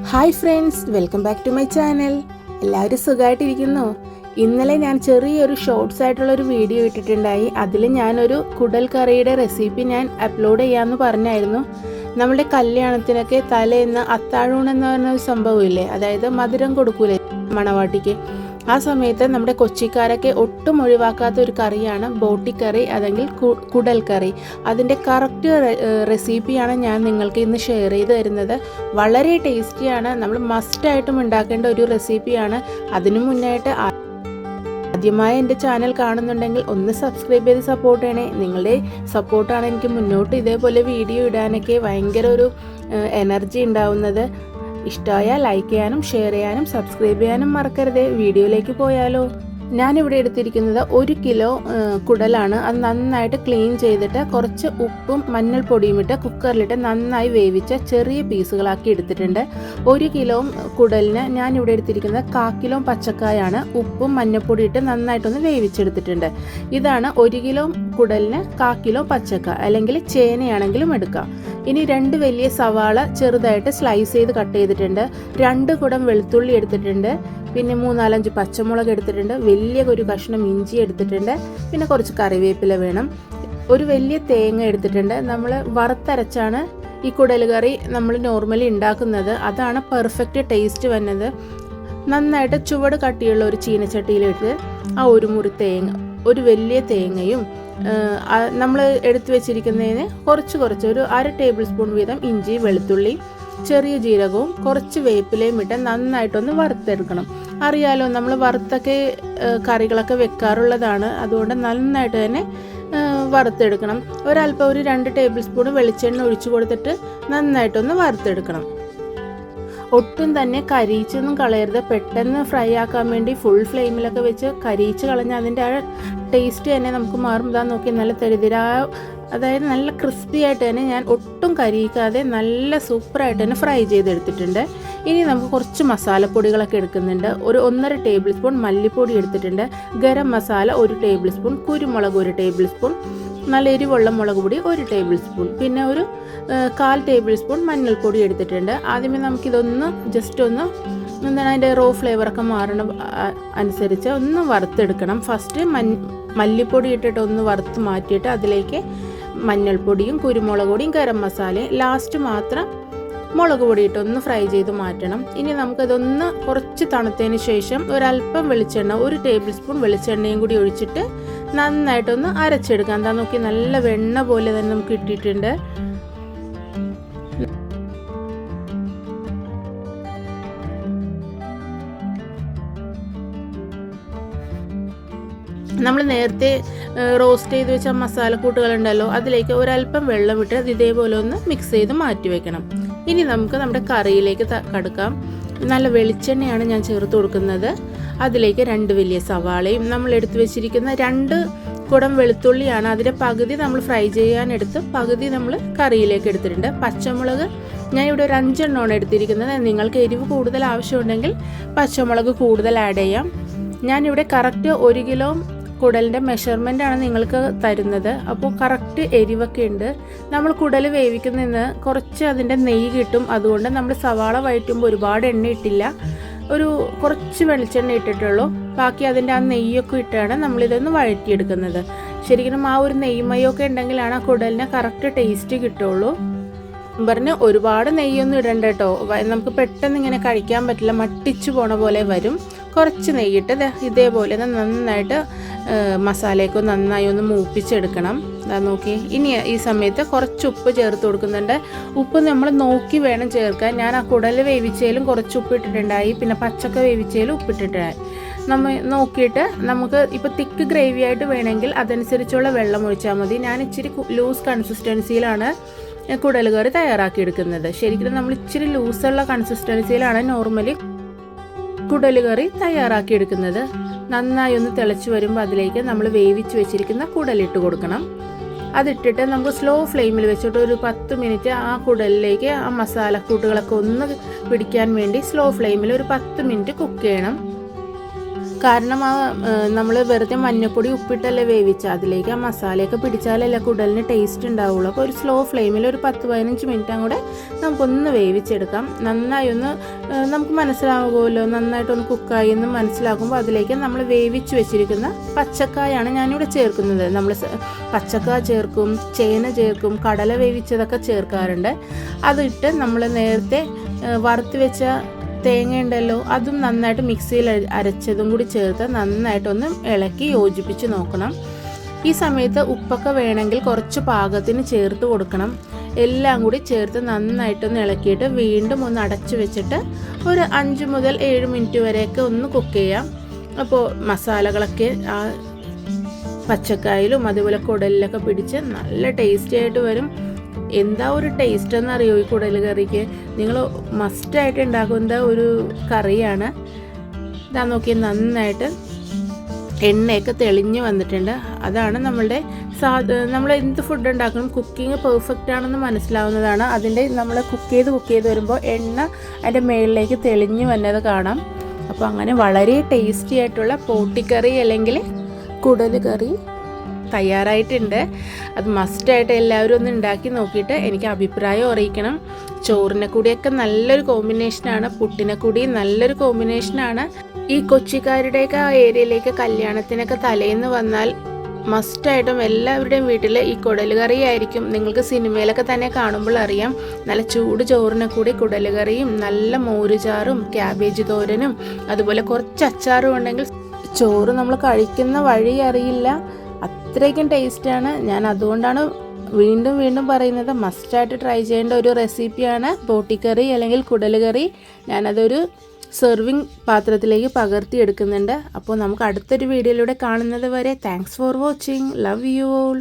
Hi friends, welcome back to my channel. എല്ലാവരും സുഖമായിട്ടിരിക്കുന്നു. ഇന്നലെ ഞാൻ ചെറിയൊരു ഷോർട്സ് ആയിട്ടുള്ളൊരു വീഡിയോ ഇട്ടിട്ടുണ്ടായി. അതിൽ ഞാനൊരു കുടൽ കറിയുടെ റെസിപ്പി ഞാൻ അപ്ലോഡ് ചെയ്യാമെന്ന് പറഞ്ഞായിരുന്നു. നമ്മുടെ കല്യാണത്തിനൊക്കെ തലേന്ന് അത്താഴൂണെന്ന് പറഞ്ഞ ഒരു സംഭവമില്ലേ, അതായത് മധുരം കൊടുക്കൂലേ മണവാട്ടിക്ക്. ആ സമയത്ത് നമ്മുടെ കൊച്ചിക്കാരൊക്കെ ഒട്ടും ഒഴിവാക്കാത്ത ഒരു കറിയാണ് ബോട്ടിക്കറി അല്ലെങ്കിൽ കുടൽ കറി. അതിൻ്റെ കറക്റ്റ് റെസിപ്പിയാണ് ഞാൻ നിങ്ങൾക്ക് ഇന്ന് ഷെയർ ചെയ്ത് തരുന്നത്. വളരെ ടേസ്റ്റിയാണ്, നമ്മൾ മസ്റ്റായിട്ടും ഉണ്ടാക്കേണ്ട ഒരു റെസിപ്പിയാണ്. അതിനു മുന്നായിട്ട് ആദ്യമായി എൻ്റെ ചാനൽ കാണുന്നുണ്ടെങ്കിൽ ഒന്ന് സബ്സ്ക്രൈബ് ചെയ്ത് സപ്പോർട്ട് ചെയ്യണേ. നിങ്ങളുടെ സപ്പോർട്ടാണ് എനിക്ക് മുന്നോട്ട് ഇതേപോലെ വീഡിയോ ഇടാനൊക്കെ ഭയങ്കര ഒരു എനർജി ഉണ്ടാവുന്നത്. ഇഷ്ടമായാൽ ലൈക്ക് ചെയ്യാനും ഷെയർ ചെയ്യാനും സബ്സ്ക്രൈബ് ചെയ്യാനും മറക്കരുത്. വീഡിയോയിലേക്ക് പോയാലോ. ഞാനിവിടെ എടുത്തിരിക്കുന്നത് 1 കിലോ കുടലാണ്. അത് നന്നായിട്ട് ക്ലീൻ ചെയ്തിട്ട് കുറച്ച് ഉപ്പും മഞ്ഞൾപ്പൊടിയും ഇട്ട് കുക്കറിലിട്ട് നന്നായി വേവിച്ച ചെറിയ പീസുകളാക്കി എടുത്തിട്ടുണ്ട്. 1 കിലോ കുടലിന് ഞാനിവിടെ എടുത്തിരിക്കുന്നത് 1/4 കിലോ പച്ചക്കായാണ് ഉപ്പും മഞ്ഞൾപ്പൊടി ഇട്ട് നന്നായിട്ടൊന്ന് വേവിച്ചെടുത്തിട്ടുണ്ട്. ഇതാണ് 1 കിലോ കുടലിന് 1/4 കിലോ പച്ചക്ക, അല്ലെങ്കിൽ ചേനയാണെങ്കിലും എടുക്കാം. ഇനി 2 വലിയ സവാള ചെറുതായിട്ട് സ്ലൈസ് ചെയ്ത് കട്ട് ചെയ്തിട്ടുണ്ട്. 2 കുടം വെളുത്തുള്ളി എടുത്തിട്ടുണ്ട്. പിന്നെ 3-4 പച്ചമുളക് എടുത്തിട്ടുണ്ട്. വലിയ ഒരു കഷ്ണം ഇഞ്ചി എടുത്തിട്ടുണ്ട്. പിന്നെ കുറച്ച് കറിവേപ്പില വേണം. ഒരു വലിയ തേങ്ങ എടുത്തിട്ടുണ്ട്. നമ്മൾ വറുത്തരച്ചാണ് ഈ കുടൽ കറി നമ്മൾ നോർമലി ഉണ്ടാക്കുന്നത്. അതാണ് പെർഫെക്റ്റ് ടേസ്റ്റ് വന്നത്. നന്നായിട്ട് ചുവട് കട്ടിയുള്ള ഒരു ചീനച്ചട്ടിയിലിട്ട് ആ ഒരു മുറി തേങ്ങ, ഒരു വലിയ തേങ്ങയും നമ്മൾ എടുത്തു വെച്ചിരിക്കുന്നതിന് കുറച്ച് ഒരു 1/2 ടേബിൾ സ്പൂൺ വീതം ഇഞ്ചി, വെളുത്തുള്ളി, ചെറിയ ജീരകവും കുറച്ച് വേപ്പിലയും ഇട്ട് നന്നായിട്ടൊന്ന് വറുത്തെടുക്കണം. അറിയാലോ, നമ്മൾ വറുത്തൊക്കെ കറികളൊക്കെ വെക്കാറുള്ളതാണ്. അതുകൊണ്ട് നന്നായിട്ട് തന്നെ വറുത്തെടുക്കണം. ഒരല്പം ഒരു 2 ടേബിൾ സ്പൂൺ വെളിച്ചെണ്ണ ഒഴിച്ചു കൊടുത്തിട്ട് നന്നായിട്ടൊന്ന് വറുത്തെടുക്കണം. ഒട്ടും തന്നെ കരിയിച്ചൊന്നും കളയരുത്. പെട്ടെന്ന് ഫ്രൈ ആക്കാൻ വേണ്ടി ഫുൾ ഫ്ലെയിമിലൊക്കെ വെച്ച് കരിയിച്ച് കളഞ്ഞാൽ അതിൻ്റെ ആ ടേസ്റ്റ് തന്നെ നമുക്ക് മാറും. ഇതാ നോക്കി, നല്ല തരിതിരാ, അതായത് നല്ല ക്രിസ്പി ആയിട്ട് തന്നെ ഞാൻ ഒട്ടും കരിയിക്കാതെ നല്ല സൂപ്പറായിട്ട് തന്നെ ഫ്രൈ ചെയ്തെടുത്തിട്ടുണ്ട്. ഇനി നമുക്ക് കുറച്ച് മസാലപ്പൊടികളൊക്കെ എടുക്കുന്നുണ്ട്. ഒരു 1.5 ടേബിൾ സ്പൂൺ മല്ലിപ്പൊടി എടുത്തിട്ടുണ്ട്. ഗരം മസാല 1 ടേബിൾ സ്പൂൺ, കുരുമുളക് 1 ടേബിൾ സ്പൂൺ, നല്ല എരിവുള്ള മുളക് പൊടി 1 ടേബിൾ സ്പൂൺ, പിന്നെ ഒരു 1/4 ടേബിൾ സ്പൂൺ മഞ്ഞൾപ്പൊടി എടുത്തിട്ടുണ്ട്. ആദ്യമേ നമുക്കിതൊന്ന് ജസ്റ്റ് ഒന്ന് എന്താണ് അതിൻ്റെ റോ ഫ്ലേവറൊക്കെ മാറണ അനുസരിച്ച് ഒന്ന് വറുത്തെടുക്കണം. ഫസ്റ്റ് മല്ലിപ്പൊടി ഇട്ടിട്ട് ഒന്ന് വറുത്ത് മാറ്റിയിട്ട് അതിലേക്ക് മഞ്ഞൾപ്പൊടിയും കുരുമുളക് പൊടിയും ഗരം മസാലയും ലാസ്റ്റ് മാത്രം മുളക് പൊടി ഇട്ടൊന്ന് ഫ്രൈ ചെയ്ത് മാറ്റണം. ഇനി നമുക്കതൊന്ന് കുറച്ച് തണുത്തതിന് ശേഷം ഒരല്പം വെളിച്ചെണ്ണ, 1 ടേബിൾ സ്പൂൺ വെളിച്ചെണ്ണയും കൂടി ഒഴിച്ചിട്ട് നന്നായിട്ടൊന്ന് അരച്ചെടുക്കാം. എന്താ നോക്കി, നല്ല വെണ്ണ പോലെ തന്നെ നമുക്ക് ഇട്ടിട്ടുണ്ട്. നമ്മൾ നേരത്തെ റോസ്റ്റ് ചെയ്ത് വെച്ച മസാലക്കൂട്ടുകളുണ്ടല്ലോ, അതിലേക്ക് ഒരല്പം വെള്ളം ഇട്ട് ഇതേപോലെ ഒന്ന് മിക്സ് ചെയ്ത് മാറ്റി വെക്കണം. ഇനി നമുക്ക് നമ്മുടെ കറിയിലേക്ക് കടക്കാം. നല്ല വെളിച്ചെണ്ണയാണ് ഞാൻ ചേർത്ത് കൊടുക്കുന്നത്. അതിലേക്ക് 2 വലിയ സവാളയും നമ്മൾ എടുത്തു വെച്ചിരിക്കുന്ന 2 കുടം വെളുത്തുള്ളിയാണ്. അതിൻ്റെ പകുതി നമ്മൾ ഫ്രൈ ചെയ്യാനെടുത്ത് പകുതി നമ്മൾ കറിയിലേക്ക് എടുത്തിട്ടുണ്ട്. പച്ചമുളക് ഞാനിവിടെ ഒരു 5 എണ്ണമാണ് എടുത്തിരിക്കുന്നത്. നിങ്ങൾക്ക് എരിവ് കൂടുതൽ ആവശ്യമുണ്ടെങ്കിൽ പച്ചമുളക് കൂടുതൽ ആഡ് ചെയ്യാം. ഞാനിവിടെ കറക്റ്റ് 1 കിലോ കുടലിൻ്റെ മെഷർമെൻ്റാണ് നിങ്ങൾക്ക് തരുന്നത്. അപ്പോൾ കറക്റ്റ് എരിവൊക്കെ ഉണ്ട്. നമ്മൾ കുടൽ വേവിക്കുന്നതിന് കുറച്ച് അതിൻ്റെ നെയ്യ് കിട്ടും. അതുകൊണ്ട് നമ്മൾ സവാള വഴറ്റുമ്പോൾ ഒരുപാട് എണ്ണ ഇട്ടില്ല, ഒരു കുറച്ച് വെളിച്ചെണ്ണ ഇട്ടിട്ടുള്ളൂ. ബാക്കി അതിൻ്റെ ആ നെയ്യൊക്കെ ഇട്ടാണ് നമ്മളിതൊന്ന് വഴറ്റിയെടുക്കുന്നത്. ശരിക്കും ആ ഒരു നെയ്മയൊക്കെ ഉണ്ടെങ്കിലാണ് ആ കുടലിന് കറക്റ്റ് ടേസ്റ്റ് കിട്ടുള്ളൂ. ഒരുപാട് നെയ്യൊന്നും ഇടണ്ട കേട്ടോ, നമുക്ക് പെട്ടെന്ന് ഇങ്ങനെ കഴിക്കാൻ പറ്റില്ല, മട്ടിച്ചു പോണ പോലെ വരും. കുറച്ച് നെയ്യിട്ട് ഇതേപോലെ നന്നായിട്ട് മസാലയൊക്കെ നന്നായി ഒന്ന് മൂപ്പിച്ചെടുക്കണം. അതാ നോക്കി. ഇനി ഈ സമയത്ത് കുറച്ച് ഉപ്പ് ചേർത്ത് കൊടുക്കുന്നുണ്ട്. ഉപ്പ് നമ്മൾ നോക്കി വേണം ചേർക്കാൻ. ഞാൻ ആ കുടൽ വേവിച്ചതിലും കുറച്ച് ഉപ്പ് ഇട്ടിട്ടുണ്ടായി, പിന്നെ പച്ചക്ക വേവിച്ചതിലും ഉപ്പിട്ടിട്ടുണ്ടായി. നമ്മൾ നോക്കിയിട്ട് നമുക്ക് ഇപ്പോൾ തിക്ക് ഗ്രേവി ആയിട്ട് വേണമെങ്കിൽ അതനുസരിച്ചുള്ള വെള്ളം ഒഴിച്ചാൽ മതി. ഞാൻ ഇച്ചിരി ലൂസ് കൺസിസ്റ്റൻസിയിലാണ് കുടൽ കറി തയ്യാറാക്കിയെടുക്കുന്നത്. ശരിക്കും നമ്മൾ ഇച്ചിരി ലൂസുള്ള കൺസിസ്റ്റൻസിയിലാണ് നോർമലി കുടൽ കറി തയ്യാറാക്കിയെടുക്കുന്നത്. നന്നായി ഒന്ന് തിളച്ച് വരുമ്പോൾ അതിലേക്ക് നമ്മൾ വേവിച്ച് വെച്ചിരിക്കുന്ന കുടലിട്ട് കൊടുക്കണം. അതിട്ടിട്ട് നമുക്ക് സ്ലോ ഫ്ലെയിമിൽ വെച്ചിട്ട് ഒരു 10 മിനിറ്റ് ആ കുടലിലേക്ക് ആ മസാലക്കൂട്ടുകളൊക്കെ ഒന്ന് പിടിക്കാൻ വേണ്ടി സ്ലോ ഫ്ലെയിമിൽ ഒരു 10 മിനിറ്റ് കുക്ക് ചെയ്യണം. കാരണം നമ്മൾ വെറുതെ മഞ്ഞപ്പൊടി ഉപ്പിട്ടല്ലേ വേവിച്ച, അതിലേക്ക് ആ മസാലയൊക്കെ പിടിച്ചാലല്ലേ കുടലിന് ടേസ്റ്റ് ഉണ്ടാവുള്ളൂ. അപ്പോൾ ഒരു സ്ലോ ഫ്ലെയിമിൽ ഒരു 10-15 മിനിറ്റും കൂടെ നമുക്കൊന്ന് വേവിച്ചെടുക്കാം. നന്നായി ഒന്ന് നമുക്ക് മനസ്സിലാകുമല്ലോ, നന്നായിട്ടൊന്ന് കുക്കായി എന്ന് മനസ്സിലാക്കുമ്പോൾ അതിലേക്ക് നമ്മൾ വേവിച്ച് വെച്ചിരിക്കുന്ന പച്ചക്കായാണ് ഞാനിവിടെ ചേർക്കുന്നത്. നമ്മൾ പച്ചക്കായ ചേർക്കും, ചേന ചേർക്കും, കടല വേവിച്ചതൊക്കെ ചേർക്കാറുണ്ട്. അതിട്ട് നമ്മൾ നേരത്തെ വറുത്ത് വെച്ച തേങ്ങ ഉണ്ടല്ലോ, അതും നന്നായിട്ട് മിക്സിയിൽ അരച്ചതും കൂടി ചേർത്ത് നന്നായിട്ടൊന്ന് ഇളക്കി യോജിപ്പിച്ച് നോക്കണം. ഈ സമയത്ത് ഉപ്പൊക്കെ വേണമെങ്കിൽ കുറച്ച് പാകത്തിന് ചേർത്ത് കൊടുക്കണം. എല്ലാം കൂടി ചേർത്ത് നന്നായിട്ടൊന്ന് ഇളക്കിയിട്ട് വീണ്ടും ഒന്ന് അടച്ചു വെച്ചിട്ട് ഒരു 5 മുതൽ 7 മിനിറ്റ് വരെയൊക്കെ ഒന്ന് കുക്ക് ചെയ്യാം. അപ്പോൾ മസാലകളൊക്കെ ആ പച്ചക്കായിലും അതുപോലെ കുടലിലൊക്കെ പിടിച്ച് നല്ല ടേസ്റ്റി ആയിട്ട് വരും. എന്താ ഒരു ടേസ്റ്റ് എന്നറിയോ ഈ കുടൽ കറിക്ക്? നിങ്ങൾ മസ്റ്റായിട്ട് ഉണ്ടാക്കുന്ന ഒരു കറിയാണ്. ഇതാ നോക്കി, നന്നായിട്ട് എണ്ണയൊക്കെ തെളിഞ്ഞ് വന്നിട്ടുണ്ട്. അതാണ് നമ്മളുടെ നമ്മൾ എന്ത് ഫുഡ് ഉണ്ടാക്കണം കുക്കിംഗ് പെർഫെക്റ്റ് ആണെന്ന് മനസ്സിലാവുന്നതാണ്. നമ്മൾ കുക്ക് ചെയ്ത് വരുമ്പോൾ എണ്ണ അതിൻ്റെ മേളിലേക്ക് തെളിഞ്ഞ് വന്നത് കാണാം. അപ്പോൾ അങ്ങനെ വളരെ ടേസ്റ്റി ആയിട്ടുള്ള പോട്ടിക്കറി അല്ലെങ്കിൽ കുടൽ കറി തയ്യാറായിട്ടുണ്ട്. അത് മസ്റ്റായിട്ട് എല്ലാവരും ഒന്ന് ഉണ്ടാക്കി നോക്കിയിട്ട് എനിക്ക് അഭിപ്രായം അറിയിക്കണം. ചോറിനെ കൂടിയൊക്കെ നല്ലൊരു കോമ്പിനേഷനാണ്, പുട്ടിനെ കൂടി നല്ലൊരു കോമ്പിനേഷനാണ്. ഈ കൊച്ചിക്കാരുടെയൊക്കെ ആ ഏരിയയിലേക്ക് കല്യാണത്തിനൊക്കെ തലേന്ന് വന്നാൽ മസ്റ്റായിട്ടും എല്ലാവരുടെയും വീട്ടിൽ ഈ കുടൽ കറി ആയിരിക്കും. നിങ്ങൾക്ക് സിനിമയിലൊക്കെ തന്നെ കാണുമ്പോൾ അറിയാം, നല്ല ചൂട് ചോറിനെ കൂടി കുടൽ കറിയും നല്ല മോരുചാറും ക്യാബേജ് തോരനും അതുപോലെ കുറച്ച് അച്ചാറും ഉണ്ടെങ്കിൽ ചോറ് നമ്മൾ കഴിക്കുന്ന വഴി അറിയില്ല. അത്രയ്ക്കും ടേസ്റ്റാണ്. ഞാൻ അതുകൊണ്ടാണ് വീണ്ടും പറയുന്നത്, മസ്റ്റായിട്ട് ട്രൈ ചെയ്യേണ്ട ഒരു റെസിപ്പിയാണ് ബോട്ടിക്കറി അല്ലെങ്കിൽ കുടൽ കറി. ഞാനതൊരു സെർവിങ് പാത്രത്തിലേക്ക് പകർത്തി എടുക്കുന്നുണ്ട്. അപ്പോൾ നമുക്ക് അടുത്തൊരു വീഡിയോയിലൂടെ കാണുന്നത് വരെ thanks for watching. Love you all.